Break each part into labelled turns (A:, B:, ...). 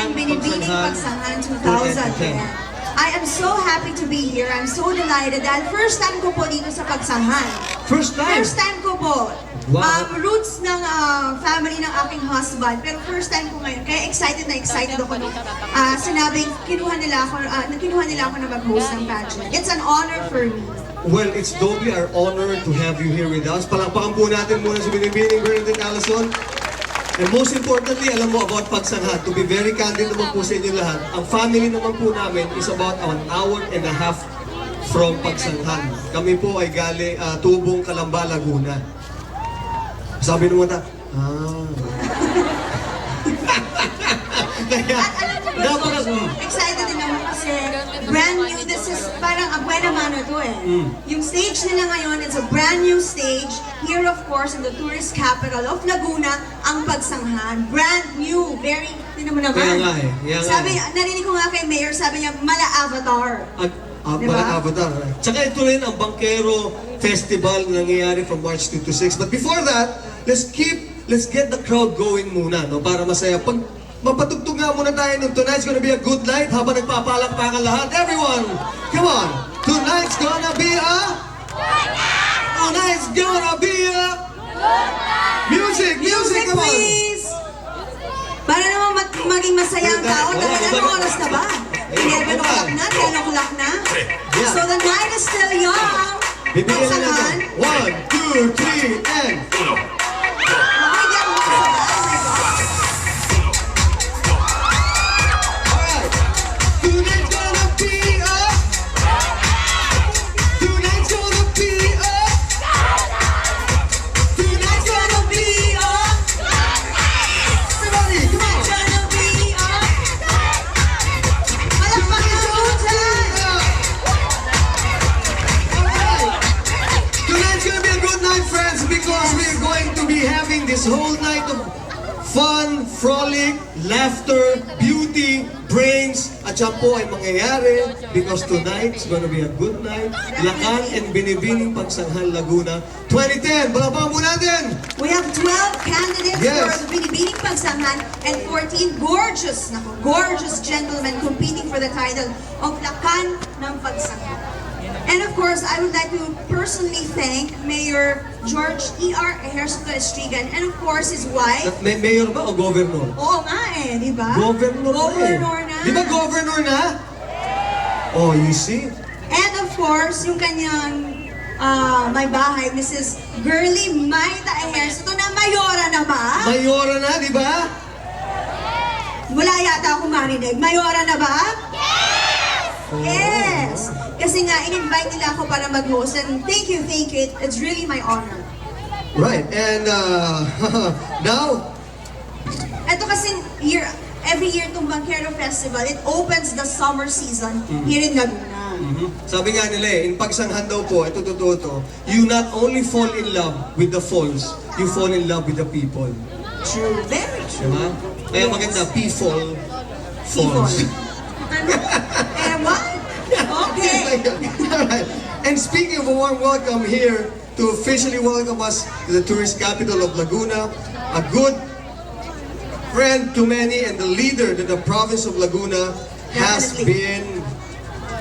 A: ng Binibining Pagsangan 2010. I am so happy to be here. I'm so delighted dahil first time ko po dito sa Pagsangan.
B: First time?
A: First time ko po.
B: Wow.
A: Roots ng family ng aking husband. Pero first time ko ngayon. Kaya excited ako nung sinabing kinuha nila ako na mag-host ng pageant. It's an honor for me.
B: Well, it's doubly our honor to have you here with us. Palakpakan po natin muna si Binibining Bernadette Alison. And most importantly, alam mo about Pagsangan. To be very candid naman po sa inyo lahat, ang family naman po namin is about 1.5 hours from Pagsangan. Kami po ay galing Tubong, Calamba, Laguna. Sabi nung mata, Kaya,
A: excited din ako kasi brand new, this is parang Abuela Mano to eh. Yung stage nila ngayon, it's a brand new stage. Here of course, in the tourist capital of Laguna, ang Pagsanghan. Brand new, very, hindi naman naman.
B: Kaya nga eh.
A: Sabi, narinig ko nga kay Mayor, sabi niya, mala avatar.
B: Diba? Avatar. Tsaka ito rin ang Bangkero Festival na nangyayari from March 2 to 6. But before that, let's get the crowd going muna, no? Para masaya. Pag mapatugtog nga muna tayo nung tonight's gonna be a good night habang nagpapalakpakan lahat. Everyone, come on! Tonight's gonna be a... Tonight's gonna be a... Music! Music! Come on!
A: Please! Para naman maging masaya ang tao. Dahil anong oras na ba? 11 o'clock na? 10 o'clock na?
B: Yeah.
A: So the night is still young.
B: Bibigyan na
A: Pagsangan.
B: natin. 1, 2, 3, and...
A: Makikita mo sa
B: Alright. Tonight's gonna be a... Tonight's gonna be a... Tonight's gonna be a... Everybody, come on!
A: gonna be a... Malakpakan sa utan!
B: Alright. Tonight's gonna be a good night, friends, because we're going to be having this whole night of fun, frolic, laughter, beauty, brains, at siya po ay mangyayari because tonight's gonna be a good night. Lakan and Binibining Pagsanghan Laguna 2010. Balapang po natin!
A: We have 12 candidates
B: Yes.
A: for the Binibining Pagsangan and 14 gorgeous gentlemen competing for the title of Lakan ng Pagsangan. And of course, I would like to personally thank Mayor George E.R. Ejercito Estrigan and of course his wife.
B: Mayor ba o governor?
A: Oo nga eh, di ba?
B: Governor
A: Governor
B: na
A: na.
B: eh. Di ba governor na? Oh, you see?
A: And of course, yung kanyang may bahay, Mrs. Girly Maita Ejercito na mayora na ba?
B: Mayora na, di ba?
A: Wala yata akong marinig. Mayora na ba?
B: Oh.
A: Yes! Kasi nga, in-invite nila ako para mag-host and thank you. It's really my honor.
B: Right, and now,
A: Ito kasi every year itong Bangkero Festival, it opens the summer season here in Laguna.
B: sabi nga nila in Pagsanghan daw po, ito totoo to, you not only fall in love with the falls, you fall in love with the people.
A: True. Very true.
B: Diba? Kaya
A: Yes.
B: maganda, people
A: People.
B: falls.
A: Ano? What? Okay.
B: Alright. And speaking of a warm welcome here, to officially welcome us to the tourist capital of Laguna, a good friend to many and the leader that the province of Laguna has
A: Definitely.
B: been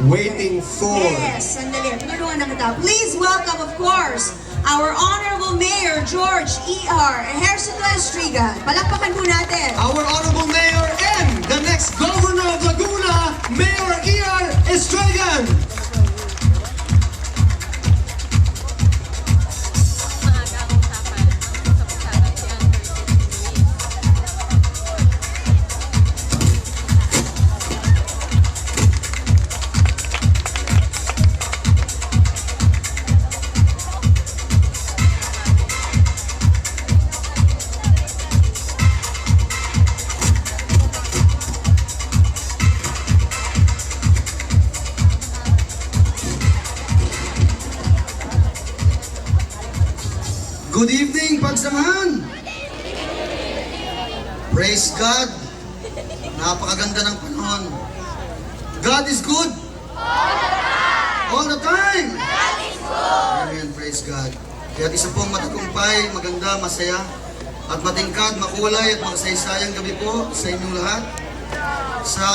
B: waiting for.
A: Yes, sandali. Tulungan na kita. Please welcome, of course, our Honorable Mayor, George E.R. Ejercito Estrigan. Palakpakan po natin.
B: Our Honorable Mayor and the next Governor of Laguna, Mayor E.R. Estrigan.
C: Good evening, Pagsangan! Praise God! Napakaganda ng panahon. God is good! All the time! God is good! Amen, praise God. Kaya isa pong matagumpay, maganda, masaya, at matingkad, makulay at makasaysayang gabi po sa inyong lahat. sa